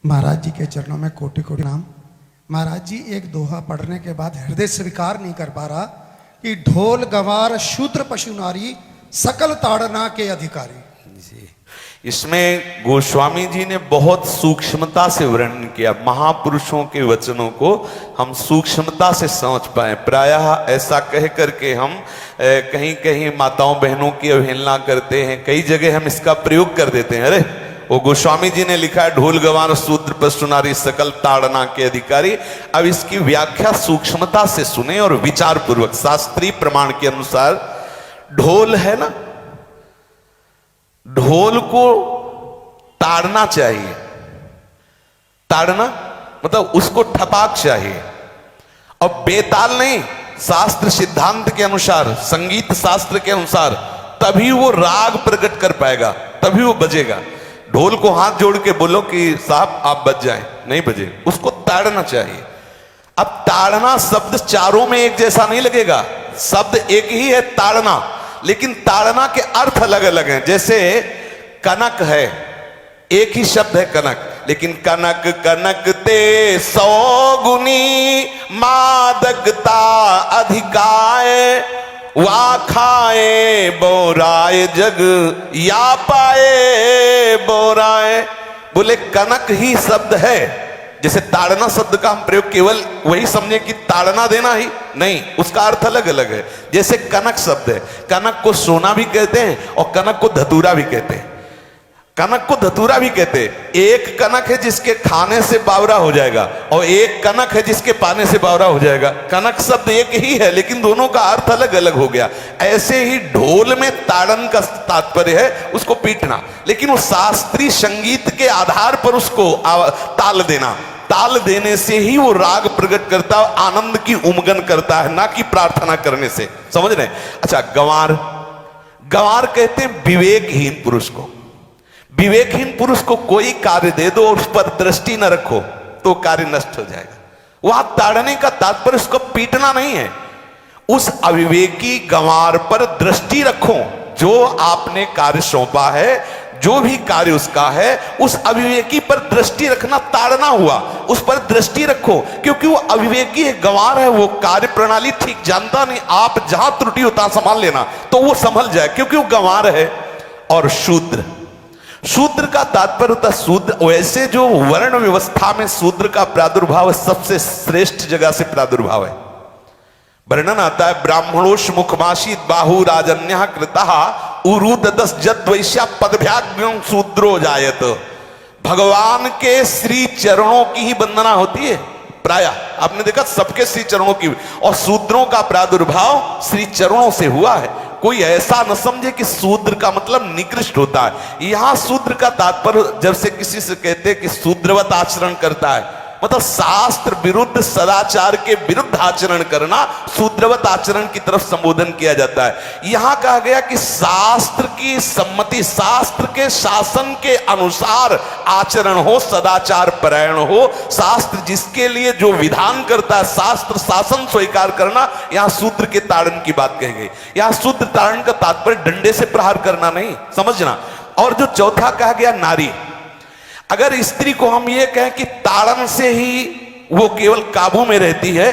महाराज जी के चरणों में कोटि कोटि नाम। महाराज जी एक दोहा पढ़ने के बाद हृदय स्वीकार नहीं कर पा रहा कि ढोल गवार शूद्र पशु नारी सकल ताड़ना के अधिकारी। जी, इसमें गोस्वामी जी ने बहुत सूक्ष्मता से वर्णन किया। महापुरुषों के वचनों को हम सूक्ष्मता से समझ पाए। प्रायः ऐसा कह करके हम कहीं कहीं माताओं बहनों की अवहेलना करते हैं, कई जगह हम इसका प्रयोग कर देते हैं। अरे वो गोस्वामी जी ने लिखा है ढोल गवार शूद्र पशु नारी सकल ताड़ना के अधिकारी। अब इसकी व्याख्या सूक्ष्मता से सुने और विचार पूर्वक। शास्त्रीय प्रमाण के अनुसार ढोल है ना, ढोल को ताड़ना चाहिए। ताड़ना मतलब उसको ठपाक चाहिए और बेताल नहीं। शास्त्र सिद्धांत के अनुसार, संगीत शास्त्र के अनुसार तभी वो राग प्रकट कर पाएगा, तभी वो बजेगा। ढोल को हाथ जोड़ के बोलो कि साहब आप बज जाएं, नहीं बजे, उसको ताड़ना चाहिए। अब ताड़ना शब्द चारों में एक जैसा नहीं लगेगा। शब्द एक ही है ताड़ना, लेकिन ताड़ना के अर्थ अलग अलग हैं। जैसे कनक है, एक ही शब्द है कनक, लेकिन कनक कनक ते 100 गुनी मादकता अधिकाय, वा खाए बोराए जग या पाए बोराए। बोले कनक ही शब्द है। जैसे ताड़ना शब्द का हम प्रयोग केवल वही समझे कि ताड़ना देना ही नहीं, उसका अर्थ अलग अलग है। जैसे कनक शब्द है, कनक को सोना भी कहते हैं और कनक को धतूरा भी कहते हैं। कनक को धतूरा भी कहते हैं। एक कनक है जिसके खाने से बावरा हो जाएगा और एक कनक है जिसके पाने से बावरा हो जाएगा। कनक शब्द एक ही है लेकिन दोनों का अर्थ अलग अलग हो गया। ऐसे ही ढोल में ताड़न का तात्पर्य है उसको पीटना, लेकिन वो शास्त्रीय संगीत के आधार पर उसको ताल देना। ताल देने से ही वो राग प्रकट करता है, आनंद की उमगन करता है, ना कि प्रार्थना करने से। समझ रहे? अच्छा, गंवार, गंवार कहते हैं विवेकहीन पुरुष को। विवेकहीन पुरुष को कोई कार्य दे दो और उस पर दृष्टि न रखो तो कार्य नष्ट हो जाएगा। वहां ताड़ने का तात्पर्य उसको पीटना नहीं है। उस अविवेकी गंवार पर दृष्टि रखो। जो आपने कार्य सौंपा है, जो भी कार्य उसका है, उस अविवेकी पर दृष्टि रखना ताड़ना हुआ। उस पर दृष्टि रखो, क्योंकि वो अविवेकी है, गंवार है, वो कार्य प्रणाली ठीक जानता नहीं। आप जहां त्रुटि होता संभाल लेना तो वो संभल जाए, क्योंकि वो गंवार है। और शूद्र, शूद्र का तात्पर्य होता है शूद्र। वैसे जो वर्ण व्यवस्था में शूद्र का प्रादुर्भाव सबसे श्रेष्ठ जगह से प्रादुर्भाव है। वर्णन आता है ब्राह्मणोष मुखमाशी बाहु राजन्य कृतः उरुददस जद वैश्या पदभ्याग्यं शूद्रो जायत। भगवान के श्री चरणों की ही वंदना होती है। प्राय आपने देखा सबके श्री चरणों की, और शूद्रों का प्रादुर्भाव श्री चरणों से हुआ है। कोई ऐसा न समझे कि शूद्र का मतलब निकृष्ट होता है। यहां शूद्र का तात्पर्य जब से किसी से कहते हैं कि शूद्रवत आचरण करता है, मतलब शास्त्र विरुद्ध, सदाचार के विरुद्ध आचरण करना, शूद्रवत आचरण की तरफ संबोधन किया जाता है। यहां कहा गया कि शास्त्र की सम्मति, शास्त्र के शासन के अनुसार आचरण हो, सदाचार परायण हो। शास्त्र जिसके लिए जो विधान करता है, शास्त्र शासन स्वीकार करना, यहां शूद्र के ताड़न की बात कही गई। यहां शूद्र ताड़न का तात्पर्य डंडे से प्रहार करना नहीं, समझना। और जो चौथा कहा गया नारी, अगर स्त्री को हम ये कहें कि ताड़न से ही वो केवल काबू में रहती है,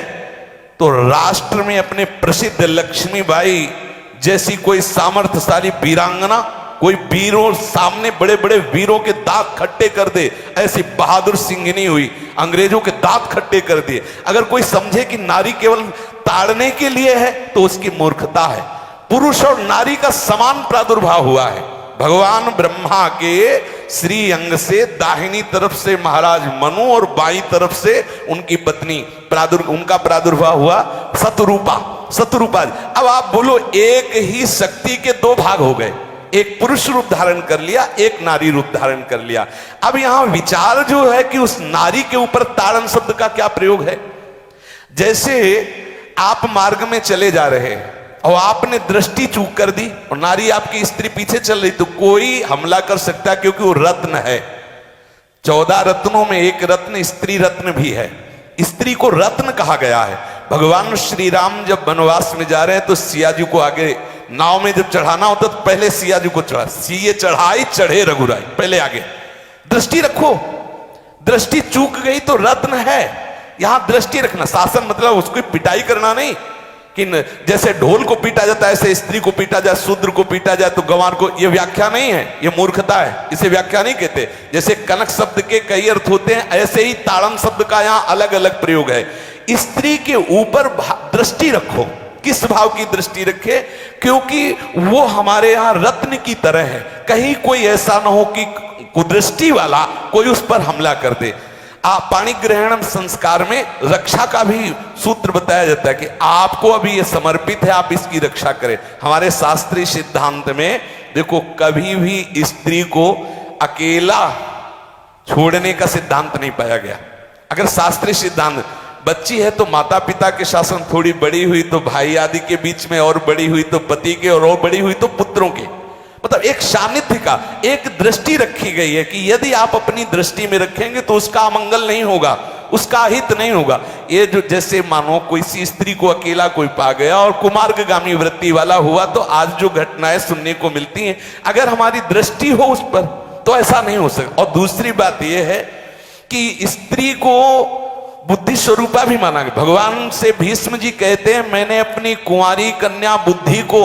तो राष्ट्र में अपने प्रसिद्ध लक्ष्मीबाई जैसी कोई सामर्थ्यशाली वीरांगना, कोई वीरों सामने बड़े बड़े वीरों के दांत खट्टे कर दे, ऐसी बहादुर सिंघनी हुई, अंग्रेजों के दांत खट्टे कर दिए। अगर कोई समझे कि नारी केवल ताड़ने के लिए है तो उसकी मूर्खता है। पुरुष और नारी का समान प्रादुर्भाव हुआ है। भगवान ब्रह्मा के श्री अंग से दाहिनी तरफ से महाराज मनु और बाईं तरफ से उनकी पत्नी उनका प्रादुर्भाव हुआ शतरूपा। शतरूपा, अब आप बोलो एक ही शक्ति के दो भाग हो गए, एक पुरुष रूप धारण कर लिया, एक नारी रूप धारण कर लिया। अब यहां विचार जो है कि उस नारी के ऊपर ताड़न शब्द का क्या प्रयोग है। जैसे आप मार्ग में चले जा रहे हैं और आपने दृष्टि चूक कर दी और नारी आपकी स्त्री पीछे चल रही, तो कोई हमला कर सकता है, क्योंकि वो रत्न है। 14 रत्नों में एक रत्न स्त्री रत्न भी है। स्त्री को रत्न कहा गया है। भगवान श्री राम जब वनवास में जा रहे हैं तो सिया जी को आगे नाव में जब चढ़ाना होता तो पहले सिया जी को चढ़ा, सीए चढ़ाई चढ़े रघुराई, पहले आगे। दृष्टि रखो, दृष्टि चूक गई तो रत्न है। यहां दृष्टि रखना, शासन मतलब उसको पिटाई करना नहीं कि जैसे ढोल को पीटा जाता है ऐसे स्त्री को पीटा जाए, शूद्र को पीटा जाए तो गंवार को, ये व्याख्या नहीं है, ये मूर्खता है, इसे व्याख्या नहीं कहते। जैसे कनक शब्द के कई अर्थ होते हैं, ऐसे ही ताड़न शब्द का यहां अलग अलग प्रयोग है। स्त्री के ऊपर दृष्टि रखो। किस भाव की दृष्टि रखे? क्योंकि वो हमारे यहां रत्न की तरह है, कहीं कोई ऐसा ना हो कि कुदृष्टि वाला कोई उस पर हमला कर दे। पाणी ग्रहण संस्कार में रक्षा का भी सूत्र बताया जाता है कि आपको अभी ये समर्पित है, आप इसकी रक्षा करें। हमारे शास्त्रीय सिद्धांत में देखो, कभी भी स्त्री को अकेला छोड़ने का सिद्धांत नहीं पाया गया। अगर शास्त्रीय सिद्धांत, बच्ची है तो माता पिता के शासन, थोड़ी बड़ी हुई तो भाई आदि के बीच में, और बड़ी हुई तो पति के, और बड़ी हुई तो पुत्रों के, मतलब एक सानिध्य का एक दृष्टि रखी गई है कि यदि आप अपनी दृष्टि में रखेंगे तो उसका अमंगल नहीं होगा, उसका हित नहीं होगा। ये जो जैसे मानो कोई सी स्त्री को अकेला कोई पा गया और कुमार्गगामी वृत्ति वाला हुआ, तो आज जो घटनाएं सुनने को मिलती हैं, अगर हमारी दृष्टि हो उस पर तो ऐसा नहीं हो सकता। और दूसरी बात यह है कि स्त्री को बुद्धि स्वरूपा भी माना गया। भगवान से भीष्म जी कहते हैं, मैंने अपनी कुंवारी कन्या बुद्धि को,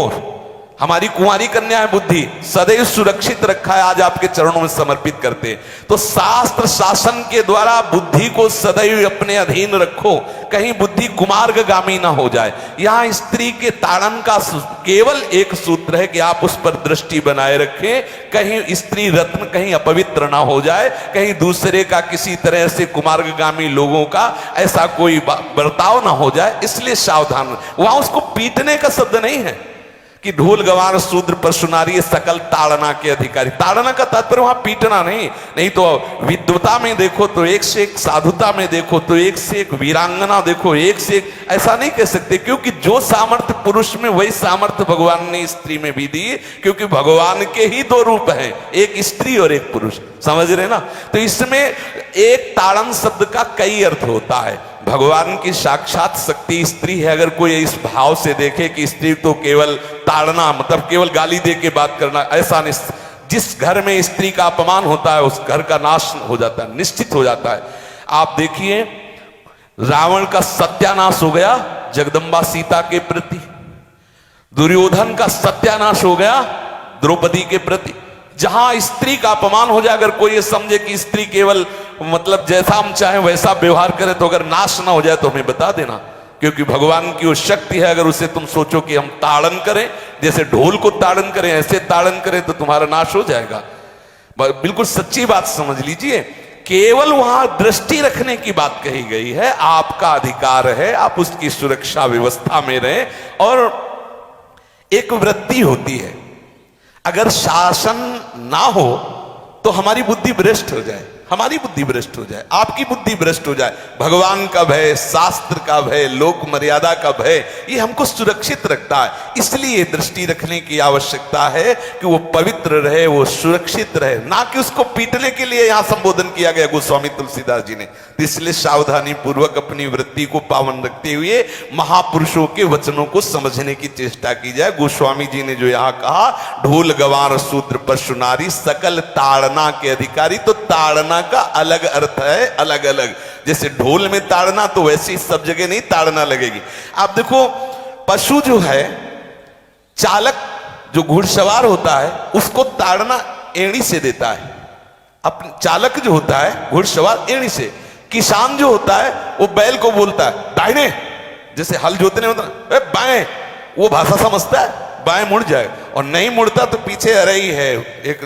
हमारी कुंवारी कन्या है बुद्धि, सदैव सुरक्षित रखा है, आज आपके चरणों में समर्पित करते हैं। तो शास्त्र शासन के द्वारा बुद्धि को सदैव अपने अधीन रखो, कहीं बुद्धि कुमार्गगामी ना हो जाए। यहां स्त्री के ताड़न का केवल एक सूत्र है कि आप उस पर दृष्टि बनाए रखें, कहीं स्त्री रत्न कहीं अपवित्र ना हो जाए, कहीं दूसरे का किसी तरह से कुमार्गगामी लोगों का ऐसा कोई बर्ताव ना हो जाए, इसलिए सावधान। वहां उसको पीटने का शब्द नहीं है कि ढोल गवार शूद्र परशुनारी सकल ताड़ना के अधिकारी। ताड़ना का तात्पर्य वहां पीटना नहीं तो विद्वता में देखो तो एक से एक, साधुता में देखो तो एक से एक, वीरांगना देखो एक से एक, ऐसा नहीं कह सकते। क्योंकि जो सामर्थ्य पुरुष में वही सामर्थ्य भगवान ने स्त्री में भी दी, क्योंकि भगवान के ही दो रूप हैं, एक स्त्री और एक पुरुष, समझ रहे ना। तो इसमें एक ताड़न शब्द का कई अर्थ होता है। भगवान की साक्षात शक्ति स्त्री है। अगर कोई इस भाव से देखे कि स्त्री तो केवल ताड़ना मतलब केवल गाली दे के बात करना, ऐसा नहीं। जिस घर में स्त्री का अपमान होता है उस घर का नाश हो जाता है, निश्चित हो जाता है। आप देखिए, रावण का सत्यानाश हो गया जगदम्बा सीता के प्रति, दुर्योधन का सत्यानाश हो गया द्रौपदी के प्रति। जहां स्त्री का अपमान हो जाए, अगर कोई ये समझे कि स्त्री केवल मतलब जैसा हम चाहें वैसा व्यवहार करे, तो अगर नाश ना हो जाए तो हमें बता देना, क्योंकि भगवान की वो शक्ति है। अगर उसे तुम सोचो कि हम ताड़न करें, जैसे ढोल को ताड़न करें ऐसे ताड़न करें, तो तुम्हारा नाश हो जाएगा। बिल्कुल सच्ची बात समझ लीजिए। केवल वहां दृष्टि रखने की बात कही गई है, आपका अधिकार है, आप उसकी सुरक्षा व्यवस्था में रहें। और एक वृत्ति होती है, अगर शासन ना हो तो हमारी बुद्धि भ्रष्ट हो जाए, हमारी बुद्धि भ्रष्ट हो जाए, आपकी बुद्धि भ्रष्ट हो जाए। भगवान का भय, शास्त्र का भय, लोक मर्यादा का भय, ये हमको सुरक्षित रखता है। इसलिए दृष्टि रखने की आवश्यकता है कि वो पवित्र रहे, वो सुरक्षित रहे, ना कि उसको पीटने के लिए यहां संबोधन किया गया गोस्वामी तुलसीदास जी ने। इसलिए सावधानी पूर्वक अपनी वृत्ति को पावन रखते हुए महापुरुषों के वचनों को समझने की चेष्टा की जाए। गोस्वामी जी ने जो यहां कहा, ढोल गवार शूद्र परशुनारी सकल ताड़ना के अधिकारी, तो ताड़ना का अलग अर्थ है, अलग अलग। जैसे ढोल में ताड़ना, तो वैसे ही सब जगह नहीं ताड़ना लगेगी। आप देखो, पशु जो है, चालक जो घुड़सवार होता है उसको ताड़ना एड़ी से देता है। अपने चालक जो होता है घुड़सवार एड़ी से, किसान जो होता है वो बैल को बोलता है दाहिने, जैसे हल जोतने होता है बाएं, वो भाषा समझता है, बाएं मुड़ जाए, और नहीं मुड़ता तो पीछे अरई है एक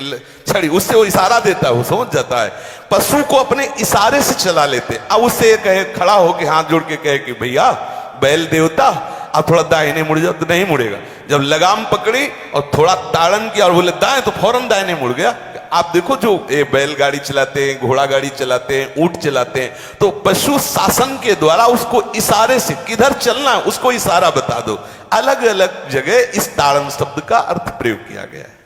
छड़ी, उससे वो इशारा देता है, वो समझ जाता है। पशु को अपने इशारे से चला लेते। अब उससे कहे, खड़ा होके हाथ जोड़ के कहे कि भैया बैल देवता अब थोड़ा दाहिने मुड़ जाओ, तो नहीं मुड़ेगा। जब लगाम पकड़ी और थोड़ा ताड़न किया और बोले दाएं, तो फौरन दाहिने मुड़ गया। आप देखो, जो बैलगाड़ी चलाते हैं, घोड़ा गाड़ी चलाते हैं, ऊंट चलाते हैं, तो पशु शासन के द्वारा उसको इशारे से किधर चलना है उसको इशारा बता दो। अलग अलग जगह इस ताड़न शब्द का अर्थ प्रयोग किया गया है।